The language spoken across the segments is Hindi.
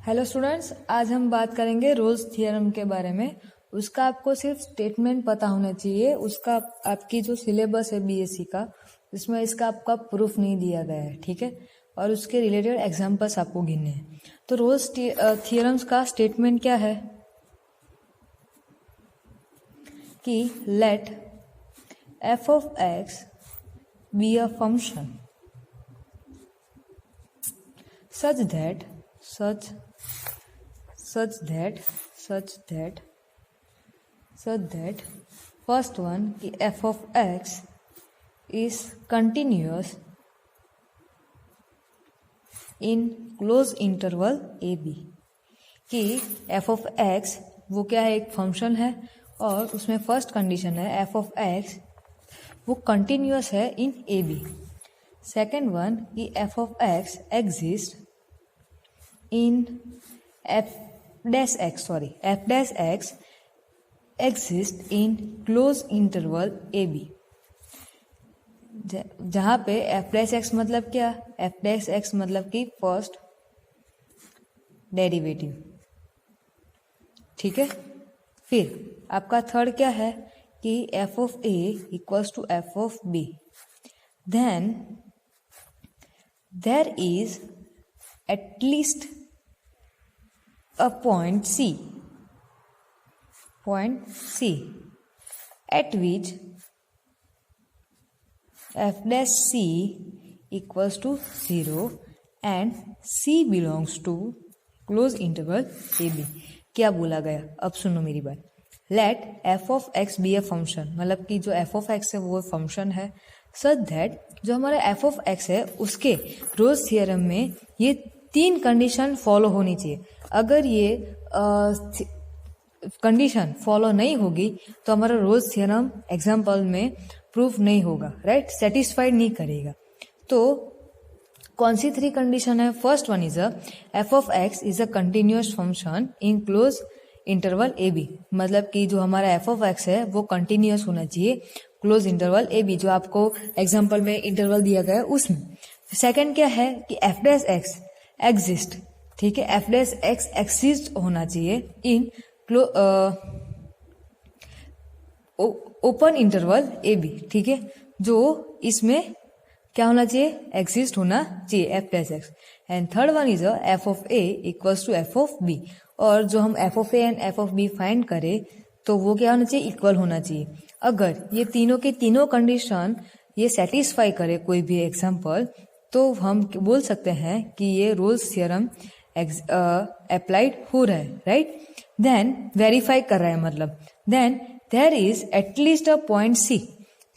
हेलो स्टूडेंट्स, आज हम बात करेंगे रोल्स थ्योरम के बारे में। उसका आपको सिर्फ स्टेटमेंट पता होना चाहिए। उसका आपकी जो सिलेबस है बीएससी का, उसमें इसका आपका प्रूफ नहीं दिया गया है, ठीक है। और उसके रिलेटेड एग्जांपल्स आपको गिनने हैं। तो रोल्स थ्योरम्स का स्टेटमेंट क्या है कि let F of x be a function such that first one कि f of x is continuous in close interval a b, कि f of x वो क्या है, एक फंक्शन है और उसमें फर्स्ट कंडीशन है f of x वो कंटिन्यूअस है इन ए बी। सेकेंड वन कि f of x exist in f dash x exist in close interval AB, जहां पे f dash x मतलब क्या, f dash x मतलब कि फर्स्ट डेरिवेटिव, ठीक है। फिर आपका थर्ड क्या है कि f of a equals to f of b, then there is at least a point C at which f dash c equals to 0 and c belongs to close interval AB। क्या बोला गया, अब सुनो मेरी बात। लेट f of x be a function, मतलब कि जो f of x है वो फंक्शन है, such that जो हमारा f of x है उसके रोल्स थ्योरम में ये तीन कंडीशन फॉलो होनी चाहिए। अगर ये कंडीशन फॉलो नहीं होगी तो हमारा रोल्स थ्योरम एग्जाम्पल में प्रूफ नहीं होगा, राइट, सेटिस्फाइड नहीं करेगा। तो कौन सी थ्री कंडीशन है? First one is f of x is a continuous function in close interval A B, मतलब कि जो हमारा f of x है वो कंटिन्यूअस होना चाहिए क्लोज इंटरवल ए बी, जो आपको एग्जाम्पल में इंटरवल दिया गया है उसमें। सेकेंड क्या है कि f dash x एग्जिस्ट, ठीक है, f dash x एक्सिस्ट होना चाहिए in open interval A B, ठीक है, जो इसमें क्या होना चाहिए, एग्जिस्ट होना चाहिए f dash x। And third one is f of a equals to f of b, और जो हम f of a and f of b find करें तो वो क्या होना चाहिए, इक्वल होना चाहिए। अगर ये तीनों के तीनों कंडीशन ये सेटिस्फाई करे कोई भी एग्जाम्पल, तो हम बोल सकते हैं कि ये रोल्स थ्योरम अप्लाइड हो रहा है, राइट। देन वेरीफाई कर रहा है, मतलब then there is at least a point C,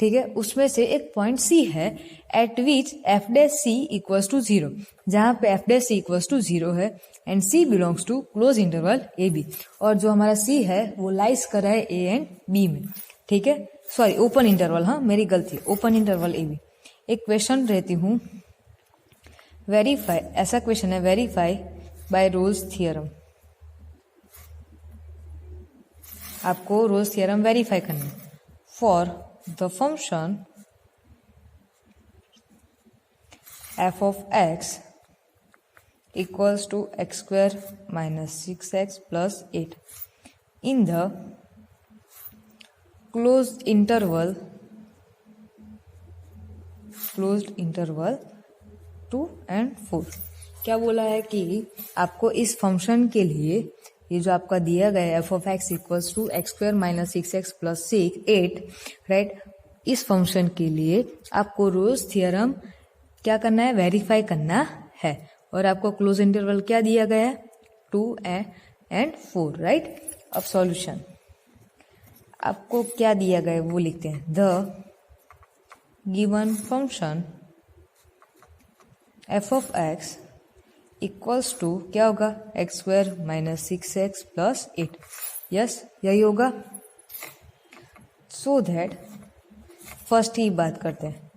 ठीक है, उसमें से एक पॉइंट सी है at which f dash c equals to 0, जहां पे f dash c equals to 0 है and c belongs to close interval A B, और जो हमारा c है वो लाइज कर रहा है a एंड b में, ठीक है, सॉरी ओपन इंटरवल, हाँ मेरी गलती, ओपन इंटरवल ए बी। एक क्वेश्चन रहती हूँ, वेरीफाई, ऐसा क्वेश्चन है, वेरीफाई बाय रोल्स थ्योरम। आपको रोल्स थ्योरम वेरीफाई करना है। For the function f of x equals to x square minus 6x plus 8 in the closed interval 2 and 4। क्या बोला है कि आपको इस फंक्शन के लिए ये जो आपका दिया गया है f of x equals to x square minus 6x plus 8, right, इस फंक्शन के लिए आपको रोल्स थ्योरम क्या करना है, वेरीफाई करना है। और आपको क्लोज इंटरवल क्या दिया गया है, 2 and 4, राइट। अब सॉल्यूशन आपको क्या दिया गया है वो लिखते हैं। The given function f of x equals to क्या होगा, x square minus 6x plus 8, yes यही होगा। सो दैट फर्स्ट ही बात करते हैं,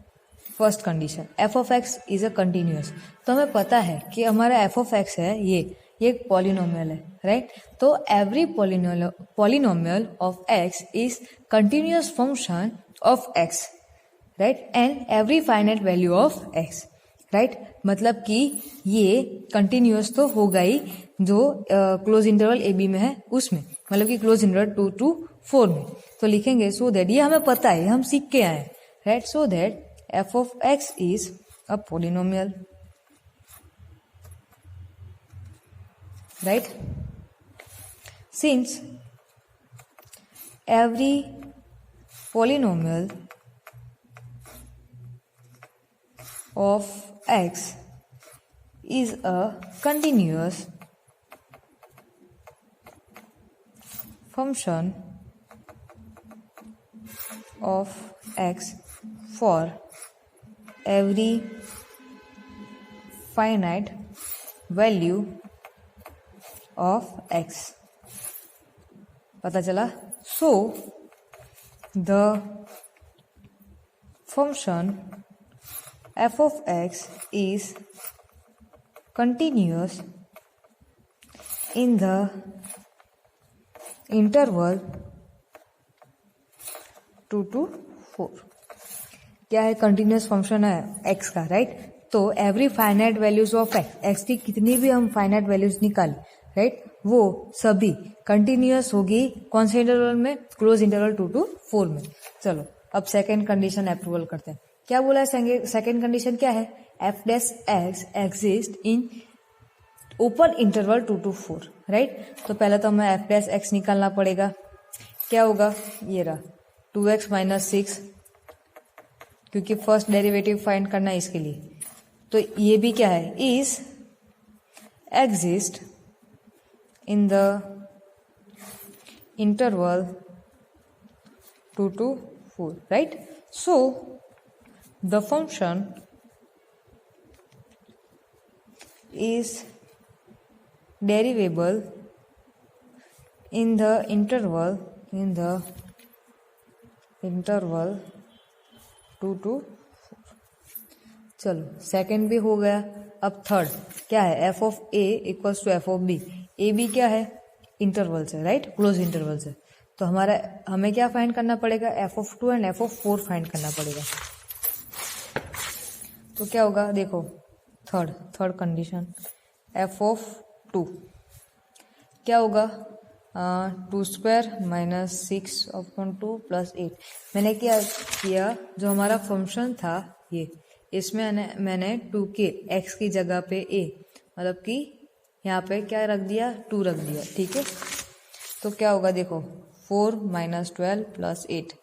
first condition f of x is a continuous, तो हमें पता है कि हमारा f of x है ये एक पॉलिनोमियल है, राइट। तो every polynomial of x is continuous function of x, right, and every finite value of x, right मतलब कि ये कंटिन्यूअस तो होगा ही जो क्लोज इंटरवल ए बी में है उसमें, मतलब कि क्लोज इंटरवल 2 to 4 में। तो लिखेंगे सो दैट, ये हमें पता है, हम सीख के आए, right. So that f of x is a polynomial, right. Since every polynomial of x is a continuous function of x for every finite value of x। पता चला? So the function f of x is continuous in the interval 2 to 4। क्या है? कंटिन्यूस फंक्शन है x का, राइट। तो every finite values of x की कितनी भी हम फाइनाइट वैल्यूज निकालें, राइट, वो सभी कंटिन्यूअस होगी कौन से इंटरवल में? क्लोज इंटरवल 2 to 4 में। चलो अब सेकेंड कंडीशन अप्रूवल करते हैं। क्या बोला है? सेकेंड कंडीशन क्या है? F dash x exist in open interval 2 to 4, right. तो पहले तो हमें एफ डैश एक्स निकालना पड़ेगा। क्या होगा? ये रहा 2x - 6, क्योंकि फर्स्ट डेरिवेटिव फाइंड करना है इसके लिए। तो ये भी क्या है? Is exist in the interval 2 to 4, right? So the function is derivable in the interval 2 to 4। चलो सेकेंड भी हो गया। अब थर्ड क्या है? F of A equals to F of B. A B क्या है? इंटरवल से, राइट, क्लोज इंटरवल से। तो हमें क्या फाइंड करना पड़ेगा? F of 2 and F of 4 find करना पड़ेगा। तो क्या होगा? देखो थर्ड कंडीशन एफ ऑफ 2 क्या होगा? 2² - 6/2 + 8। मैंने क्या किया? जो हमारा फंक्शन था ये, इसमें मैंने 2 के x की जगह पे a, मतलब कि यहाँ पे क्या रख दिया? 2 रख दिया, ठीक है। तो क्या होगा? देखो 4 - 12 + 8,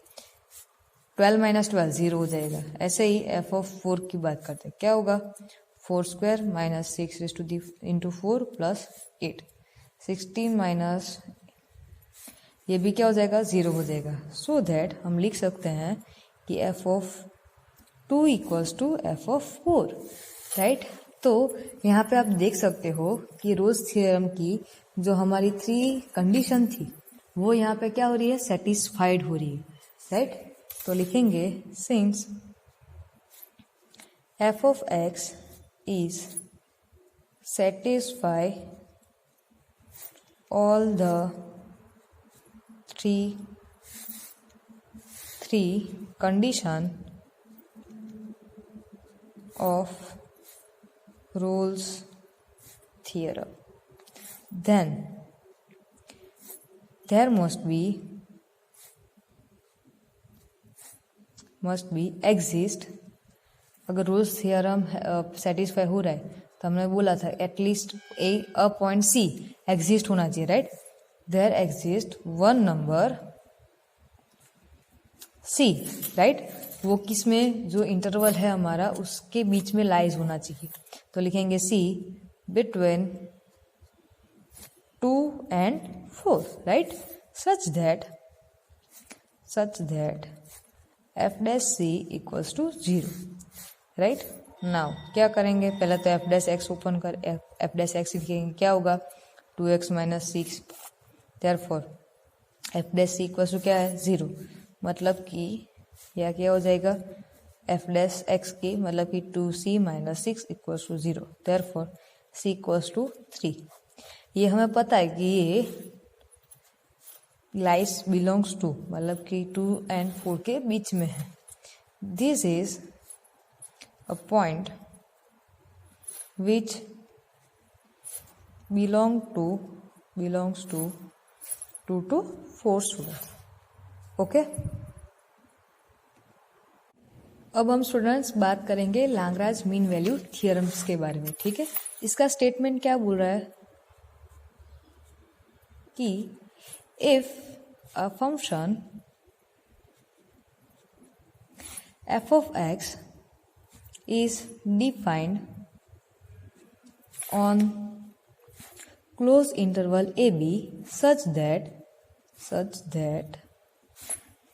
12 - 12 0 हो जाएगा। ऐसे ही एफ ऑफ 4 की बात करते हैं। क्या होगा? 4² - 6 × 4 + 8, 16 - ये भी क्या हो जाएगा? 0 हो जाएगा। सो दैट हम लिख सकते हैं कि F of 2 = F of 4, right. तो यहाँ पे आप देख सकते हो कि रोज थ्योरम की जो हमारी 3 कंडीशन थी वो यहाँ पे क्या हो रही है? सेटिस्फाइड हो रही है, राइट। तो लिखेंगे since F of x is satisfy all the three condition of Rolle's theorem, then there must be exist। अगर रोल्स थियरम सेटिस्फाई हो रहा है तो हमने बोला था at least a point C exist होना चाहिए, right. There exist one number C, right. वो किस में? जो इंटरवल है हमारा उसके बीच में लाइज होना चाहिए। तो लिखेंगे C between 2 and 4, right. Such that F dash C equals to 0, right. Now क्या करेंगे? पहले तो एफ डैश एक्स ओपन कर एफ डैश एक्स लिखेंगे। क्या होगा? 2x - 6, therefore F dash C equals to क्या है? 0। मतलब कि यह क्या हो जाएगा? एफ डैश एक्स की मतलब कि 2c - 6 = 0, देयरफॉर c = 3। ये हमें पता है कि ये लाइस बिलोंग्स टू, मतलब कि 2 and 4 के बीच में है। This is a point which belongs to 2 to 4 students. Okay, अब हम स्टूडेंट्स बात करेंगे लैग्रांज मीन वैल्यू थियरम्स के बारे में। ठीक है, इसका स्टेटमेंट क्या बोल रहा है कि if a function f of x is defined on closed interval ab such that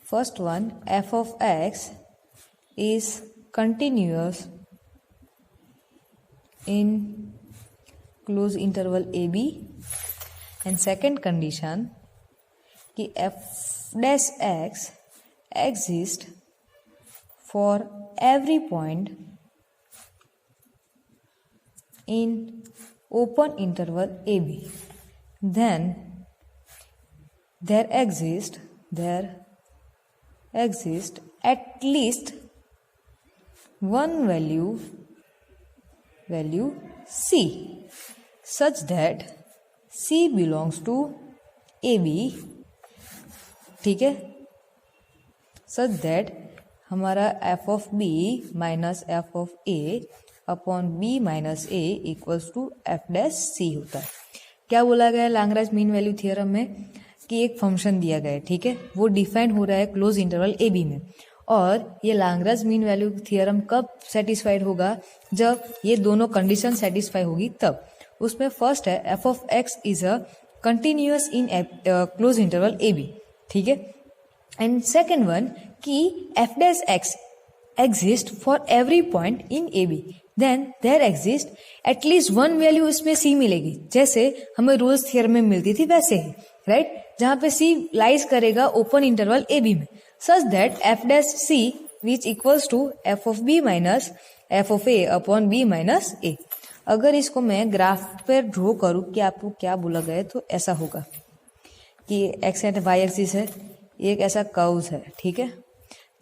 first one f of x is continuous in closed interval ab, and second condition कि f dash x exists for every point in open interval ab, then there exists at least one value c such that c belongs to ab। ठीक है, such that हमारा f of b minus F of a upon b minus a equals to F dash C होता है। क्या बोला गया है लैग्रांज मीन वैल्यू थियरम में कि एक फंक्शन दिया गया है, ठीक है, वो डिफाइन हो रहा है क्लोज इंटरवल ए बी में, और ये लैग्रांज मीन वैल्यू थियरम कब सेटिस्फाइड होगा, जब ये दोनों कंडीशन सेटिस्फाई होगी तब। उसमें फर्स्ट है F of x is a continuous in close interval A B. ठीक है, एंड सेकेंड वन कि F dash x exist for every point in A B, then there exist at least one value इसमें सी मिलेगी, जैसे हमें रोल्स थ्योरम में मिलती थी वैसे ही, राइट, जहां पे सी लाइज करेगा ओपन इंटरवल ए बी में, such that F dash C which equals to F of B minus F of A upon B minus A. अगर इसको मैं ग्राफ पर ड्रॉ करूं कि आपको क्या बोला गया, तो ऐसा होगा कि एक्स एंड वाई एक्सिस है, एक ऐसा कर्व्स है, ठीक है,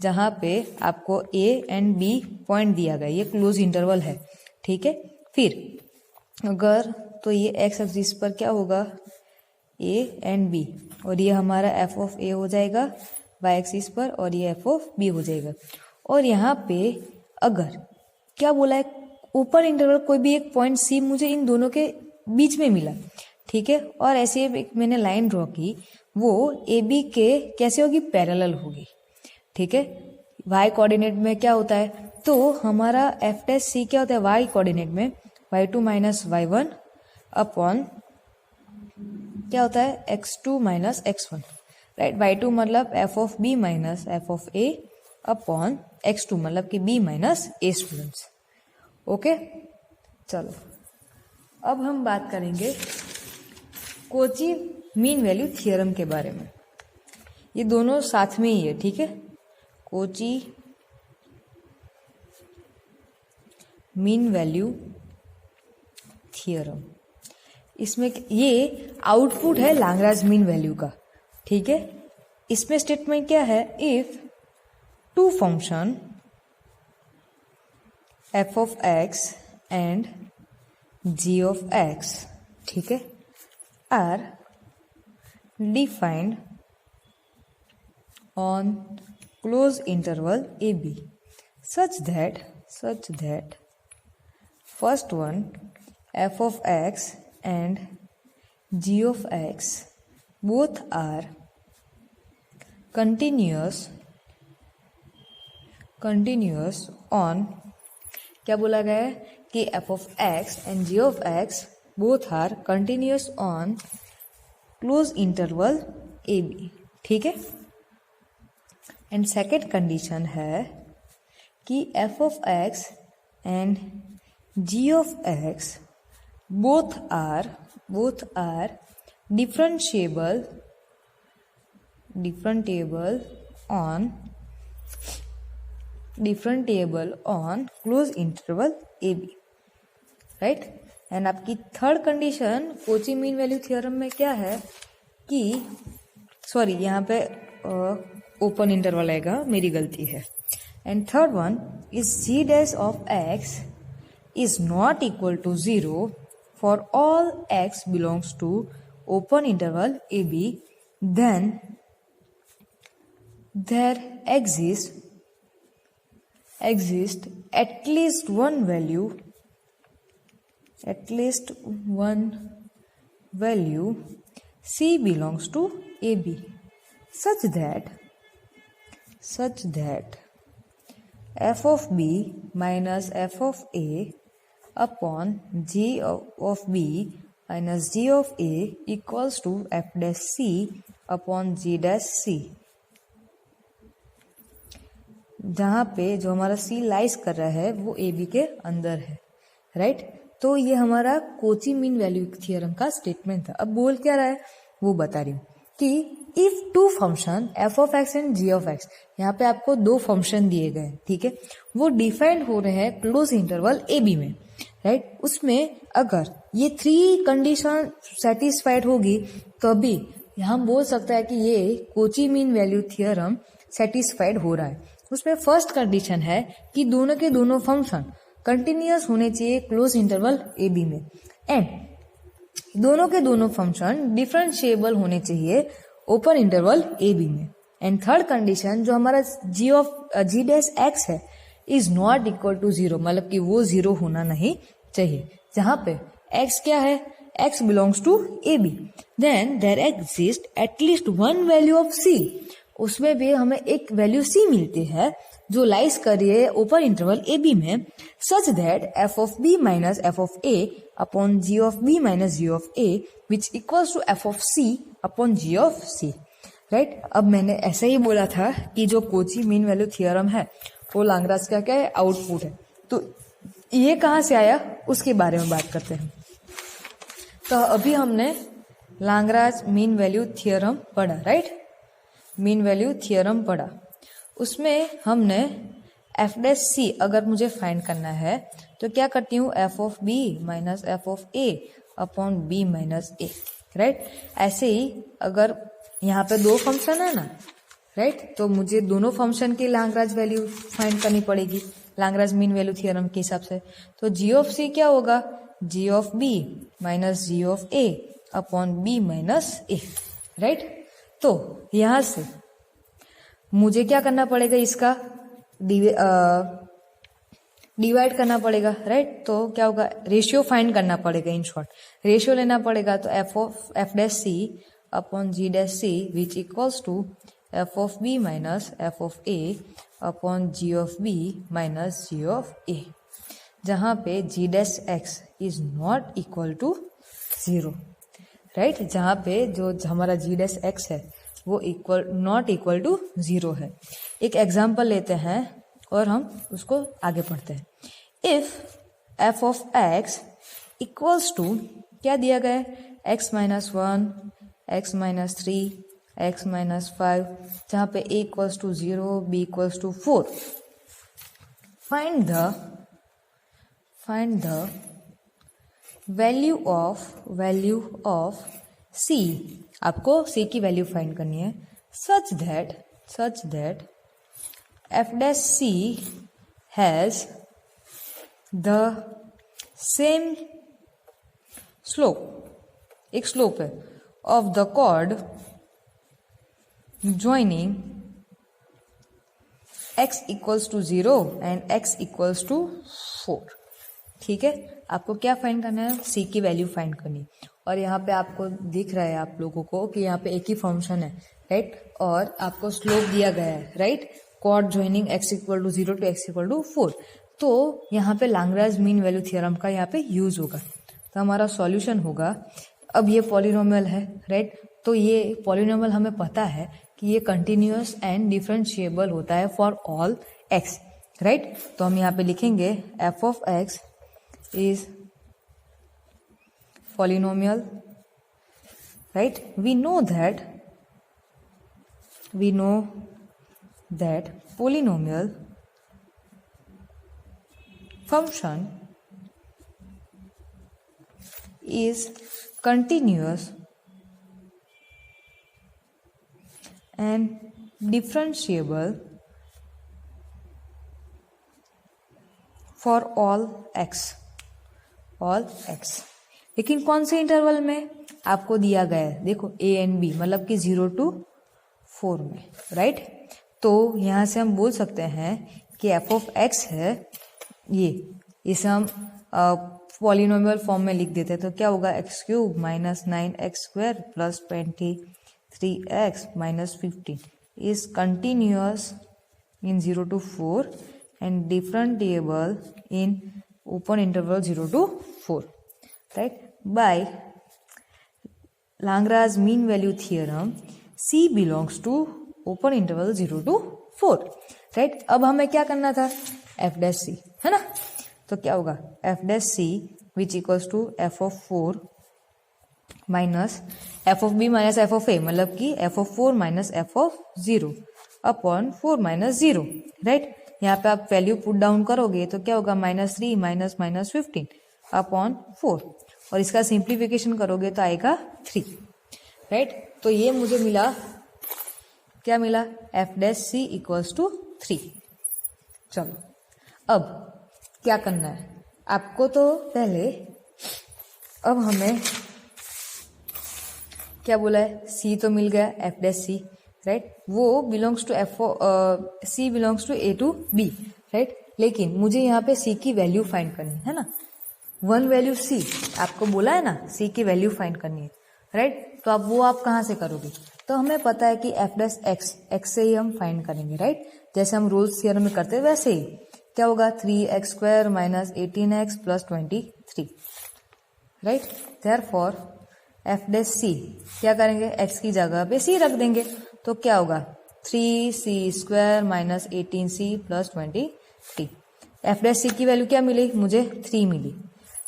जहां पे आपको ए एंड बी पॉइंट दिया गया, ये क्लोज इंटरवल है, ठीक है। फिर अगर तो ये एक्स एक्सिस पर क्या होगा, ए एंड बी, और ये हमारा एफ ऑफ ए हो जाएगा वाई एक्सिस पर, और ये एफ ऑफ बी हो जाएगा। और यहाँ पे अगर क्या बोला है, ऊपर इंटरवल कोई भी एक पॉइंट सी मुझे इन दोनों के बीच में मिला, ठीक है, और ऐसे एक मैंने लाइन ड्रॉ की, वो ए बी के कैसे होगी, पैरेलल होगी, ठीक है। वाई कोऑर्डिनेट में क्या होता है, तो हमारा एफ डैश सी क्या होता है वाई कोऑर्डिनेट में, y2 माइनस y1 अपॉन क्या होता है x2 minus x1, right. y2 मतलब F of B minus F of A upon x2 मतलब कि b माइनस ए स्टूडेंट्स। ओके, चलो अब हम बात करेंगे कोची मीन वैल्यू थियरम के बारे में। ये दोनों साथ में ही है, ठीक है, कोची मीन वैल्यू थियरम। इसमें ये आउटपुट है लैग्रांज मीन वैल्यू का, ठीक है। इसमें स्टेटमेंट क्या है, if two function F of x and ji of x, ठीक है, are defined on close interval A B such that first one f of x and g of x both are continuous on, क्या बोला गया है कि f of x and g of x both are continuous on close interval a b, ठीक है। एंड सेकेंड कंडीशन है कि f of x and g of x both are differentiable on close interval a b, right. And आपकी third condition Cauchy mean value theorem में क्या है कि, सॉरी यहाँ पे ओपन इंटरवल आएगा, मेरी गलती है। And third one is g dash of x is not equal to 0 for all x belongs to open interval AB, then there exists at least one value C belongs to AB such that f of b minus f of a upon g of b minus g of a equals to f dash c upon g dash c, जहाँ पे जो हमारा C लाइज कर रहा है वो ए बी के अंदर है, राइट। तो ये हमारा कोची मीन वैल्यू थ्योरम का स्टेटमेंट था। अब बोल क्या रहा है वो बता रही हूँ कि if two function F of x and ji of x, यहाँ पे आपको दो फंक्शन दिए गए, ठीक है, वो डिफाइंड हो रहे हैं क्लोज इंटरवल ए बी में, राइट। उसमें अगर ये थ्री कंडीशन सेटिस्फाइड होगी तभी हम बोल सकते हैं कि ये Kochi mean value theorem satisfied हो रहा है। उसमें फर्स्ट कंडीशन है कि दोनों के दोनों फंक्शन कंटिन्यूअस होने चाहिए क्लोज इंटरवल ए बी में, एंड दोनों के दोनों फंक्शन डिफरेंशिएबल होने चाहिए ओपन इंटरवल ए बी में। एंड थर्ड कंडीशन जो हमारा जी डैश एक्स है इज नॉट इक्वल टू 0, मतलब कि वो 0 होना नहीं चाहिए, जहां पे x क्या है, x belongs to a B, then there exist at least one value of c, उसमें भी हमें एक वैल्यू c मिलती है जो लाइज कर रही है ओपन इंटरवल ए बी में, such that f of B minus F of A upon ji of B minus ji of a which equals to F of c upon ji of c, right. अब मैंने ऐसा ही बोला था कि जो कोची मीन वैल्यू थ्योरम है वो लाग्रांज का क्या है, आउटपुट है। तो ये कहाँ से आया उसके बारे में बात करते हैं। तो अभी हमने लाग्रांज मीन वैल्यू थ्योरम पढ़ा, राइट, मीन वैल्यू थ्योरम पढ़ा। उसमें हमने एफ डैश सी अगर मुझे फाइंड करना है तो क्या करती हूँ, f of B minus F of A upon B minus A, right. ऐसे ही अगर यहाँ पे दो फंक्शन है ना, राइट, तो मुझे दोनों फंक्शन की लाग्रांज वैल्यू फाइंड करनी पड़ेगी लाग्रांज मीन वैल्यू थ्योरम के हिसाब से। तो जी ऑफ सी क्या होगा, G of B minus ji of A upon B minus A, right. तो यहां से मुझे क्या करना पड़ेगा, इसका डिवाइड करना पड़ेगा, राइट। तो क्या होगा, रेशियो फाइंड करना पड़ेगा, इन शॉर्ट रेशियो लेना पड़ेगा। तो F dash C upon ji dash C which equals to F of B minus F of A upon ji of B minus ji of A, जहां पे G dash X is not equal to 0, right, जहां पे जो हमारा जी डैश एक्स है वो नॉट इक्वल टू 0 है। एक एग्जाम्पल लेते हैं और हम उसको आगे पढ़ते हैं। If f of x equals to क्या दिया गया है, x minus 1, x minus 3, x minus 5, जहां पे a equals to 0, b equals to 4, find the value of c, आपको c की वैल्यू फाइंड करनी है, such that f dash c has the same slope, एक स्लोप है, of the chord joining x equals to 0 and x equals to 4, ठीक है। आपको क्या फाइंड करना है, c की वैल्यू फाइंड करनी। और यहाँ पे आपको दिख रहा है आप लोगों को कि यहाँ पे एक ही फंक्शन है, राइट, और आपको स्लोप दिया गया है, right, chord joining x equal to 0 to x equal to 4। तो यहाँ पे लाग्रांज मीन वैल्यू थ्योरम का यहाँ पे यूज होगा। तो हमारा सॉल्यूशन होगा, अब ये पॉलिनोमियल है, राइट, तो ये पॉलिनोमियल हमें पता है कि ये कंटिन्यूअस एंड डिफरेंशिएबल होता है फॉर ऑल x, राइट। तो हम यहाँ पे लिखेंगे f of x is polynomial, right, we know that polynomial function is continuous and differentiable for all x, all x. लेकिन कौन से इंटरवल में आपको दिया गया है, देखो ए एंड बी, मतलब कि 0 to 4 में, राइट। तो यहाँ से हम बोल सकते हैं कि एफ ऑफ एक्स है ये, इसे हम पॉलिनोमियल फॉर्म में लिख देते हैं। तो क्या होगा, x cube minus 9x² plus 23x minus 15 is continuous in 0 to 4 and differentiable in open interval 0 to 4, right? By Lagrange mean value theorem, C belongs to open interval 0 to 4, right? अब हमें क्या करना था, f dash c, है ना। तो क्या होगा, f dash c which equals to f of 4 minus f of b minus f of a, मतलब कि f of 4 minus f of 0 upon 4 minus 0, right. यहाँ पे आप वैल्यू पुट डाउन करोगे तो क्या होगा, -3 माइनस माइनस 15 अपॉन 4, और इसका सिंप्लीफिकेशन करोगे तो आएगा 3, राइट। तो ये मुझे मिला, क्या मिला, f dash C equals to 3। चलो अब क्या करना है आपको, तो पहले अब हमें क्या बोला है, सी तो मिल गया, एफ डैश सी, राइट, वो belongs to c belongs to a to b, right. लेकिन मुझे यहाँ पे सी की वैल्यू फाइंड करनी है ना, वन वैल्यू सी आपको बोला है ना, सी की वैल्यू फाइंड करनी है, राइट। तो अब वो आप कहाँ से करोगे, तो हमें पता है कि एफ डैश एक्स से ही हम फाइंड करेंगे, राइट। जैसे हम रोल्स थ्योरम में करते हैं वैसे ही, क्या होगा, 3x² minus 18x plus 23, right. Therefore F dash C क्या करेंगे, एक्स की जगह पे सी रख देंगे, तो क्या होगा, 3c² minus 18c plus 23। F dash C की वैल्यू क्या मिली, मुझे 3 मिली।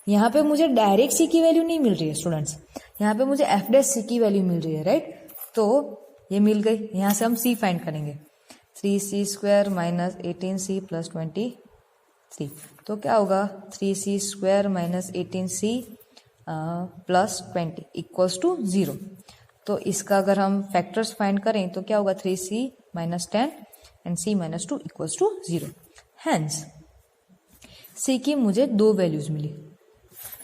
यहाँ पे मुझे डायरेक्ट सी की वैल्यू नहीं मिल रही है स्टूडेंट्स, यहाँ पे मुझे एफ डैश सी की वैल्यू मिल रही है, राइट। तो ये मिल गई, यहाँ से हम सी फाइंड करेंगे, 3c² माइनस 18c प्लस 23, तो क्या होगा, 3c² minus 18c plus 20 equals to 0। तो इसका अगर हम फैक्टर्स फाइंड करें तो क्या होगा, 3c minus 10 and c minus 2 equals to 0। Hence c की मुझे दो वैल्यूज मिली,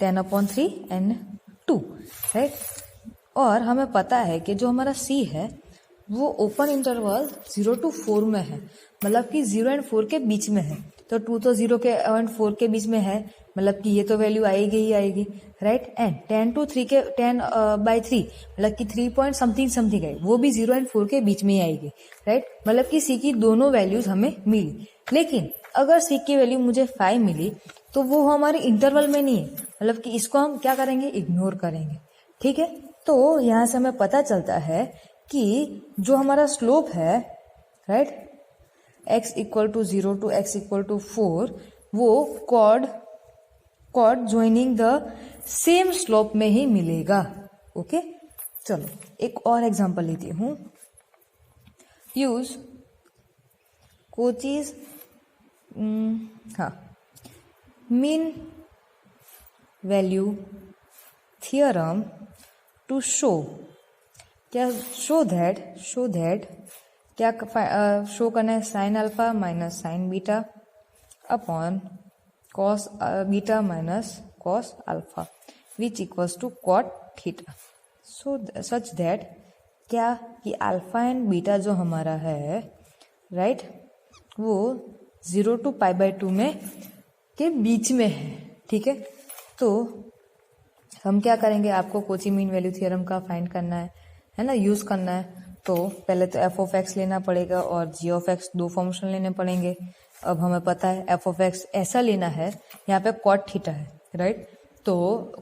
10/3 एंड 2, राइट। और हमें पता है कि जो हमारा c है वो ओपन इंटरवल 0 to 4 में है, मतलब कि 0 and 4 के बीच में है। तो 2 तो 0 के and 4 के बीच में है, मतलब कि ये तो वैल्यू आएगी ही आएगी, राइट। एंड 10/3 मतलब कि 3 पॉइंट समथिंग है, वो भी 0 and 4 के बीच में ही आएगी, राइट। मतलब कि सी की दोनों वैल्यूज हमें मिली। लेकिन अगर सी की वैल्यू मुझे 5 मिली तो वो हमारे इंटरवल में नहीं है, मतलब कि इसको हम क्या करेंगे, इग्नोर करेंगे, ठीक है। तो यहाँ से हमें पता चलता है कि जो हमारा स्लोप है, right, x equal to 0 to x equal to 4, वो chord joining the same slope में ही मिलेगा, ओके। चलो एक और एग्जांपल लेती हूँ, use Cauchy's mean value theorem to show, क्या शो दैट क्या शो करना है, sine alpha minus sine beta upon cos beta minus cos alpha which equals to cot theta. So such that क्या कि अल्फा एंड बीटा जो हमारा है, राइट, वो 0 to π/2 में के बीच में है, ठीक है। तो हम क्या करेंगे, आपको कोची मीन वैल्यू थ्योरम का फाइंड करना है ना, यूज करना है। तो पहले तो एफ ऑफ एक्स लेना पड़ेगा और जी ऑफ एक्स, दो फंक्शन लेने पड़ेंगे। अब हमें पता है एफ ऑफ एक्स ऐसा लेना है, यहाँ पे कॉट थीटा है, राइट। तो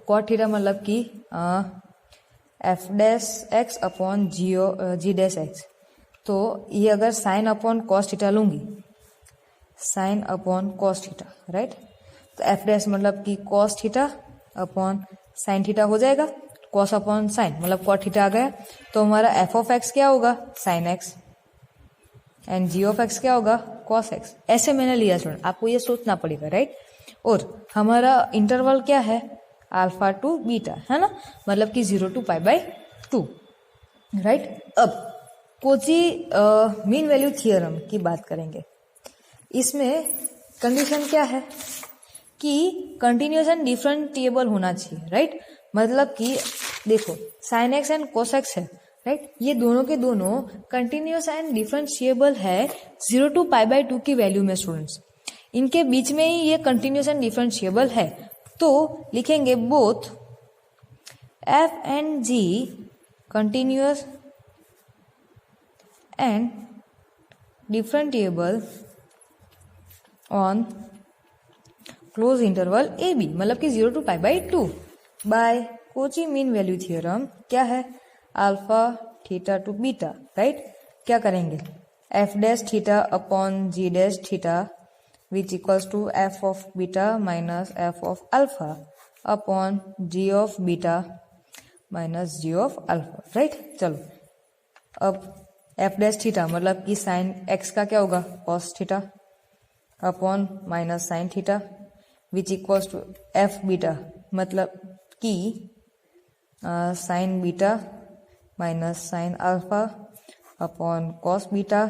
कॉट थीटा मतलब कि एफ डैश एक्स अपॉन जी डैश एक्स। तो ये अगर साइन अपॉन कॉस थीटा लूंगी, sine upon cos theta, right. तो एफ डैश मतलब कि cos theta upon sine theta हो जाएगा, कॉस अपॉन साइन मतलब कॉट थीटा आ गया। तो हमारा एफ ऑफ एक्स क्या होगा, sine x, and ji of x क्या होगा, कॉस एक्स। ऐसे मैंने लिया स्टूडेंट, आपको ये सोचना पड़ेगा, राइट। और हमारा इंटरवल क्या है, अल्फा टू बीटा, है ना, मतलब कि 0 to π/2, राइट। अब कोची मीन वैल्यू थियरम की बात करेंगे, इसमें कंडीशन क्या है कि कंटिन्यूस एंड डिफरेंटिएबल होना चाहिए, राइट। मतलब कि देखो sign x and cos x है, राइट, ये दोनों के दोनों कंटिन्यूस एंड डिफरेंशिएबल है 0 to π/2 की वैल्यू में स्टूडेंट्स। इनके बीच में ही ये कंटिन्यूस एंड डिफरेंशिएबल है, तो लिखेंगे both F and G continuous and differentiable on close interval A B, मतलब कि 0 to π/2 by Cauchy mean value theorem. क्या है? Alpha theta to beta, right. क्या करेंगे? F dash theta upon ji dash theta which equals to F of beta minus F of alpha upon ji of beta minus ji of alpha, right. चलो अब एफ डैश थीटा मतलब कि साइन एक्स का क्या होगा? Cos theta upon minus sine theta which equals to f beta मतलब कि sine beta minus sine alpha upon cos beta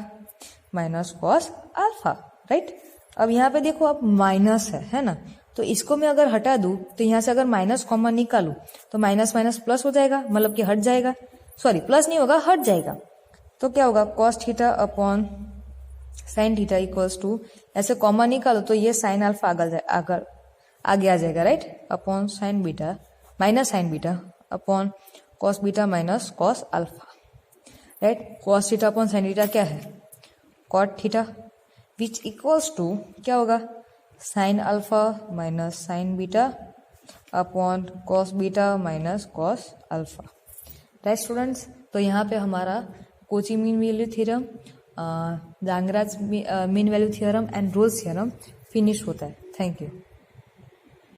minus cos alpha, right. अब यहाँ पे देखो अब माइनस है ना, तो इसको मैं अगर हटा दूं तो यहाँ से अगर माइनस कॉमन निकालूं तो माइनस माइनस प्लस हो जाएगा, मतलब कि हट जाएगा, सॉरी प्लस नहीं होगा, हट जाएगा। तो क्या होगा? Cos theta upon sine theta equals to, ऐसे कॉमन निकालो तो ये साइन अल्फा आगे आ जाएगा, right, upon sine beta minus sine beta upon cos beta minus cos alpha, right. Cos theta upon sine theta क्या है? Cot theta which equals to क्या होगा? Sine alpha minus sine beta upon cos beta minus cos alpha, right students. तो यहाँ पे हमारा Cauchy mean value theorem, लांगराज mean value theorem and Rolle's theorem finish होता है। Thank you.